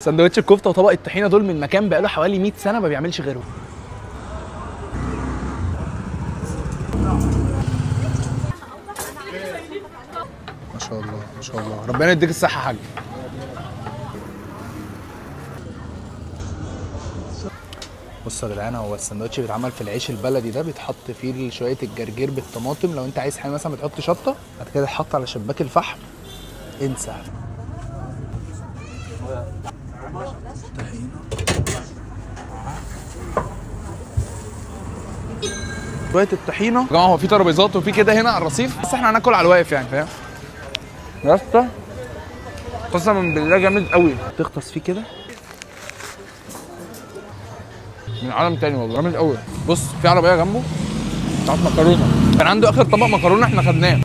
سندوتش الكفته وطبق الطحينه دول من مكان بقاله حوالي 100 سنه ما بيعملش غيرهم. ما شاء الله ما شاء الله، ربنا يديك الصحه يا حاج. بصوا يا جدعان، هو السندوتش بيتعمل في العيش البلدي ده، بيتحط فيه شويه الجرجير بالطماطم، لو انت عايز حاجه مثلا بتحط شطه، بعد كده يتحط على شباك الفحم. انسى. شويه الطحينه يا جماعه، هو في ترابيزات وفي كده هنا على الرصيف، بس احنا هناكل على الواقف يعني، فاهم يا اسطى؟ قسما بالله جامد قوي، تغطس فيه كده من عالم تاني والله، جامد قوي. بص في عربيه جنبه بتاعت مكرونه، كان عنده اخر طبق مكرونه احنا خدناه.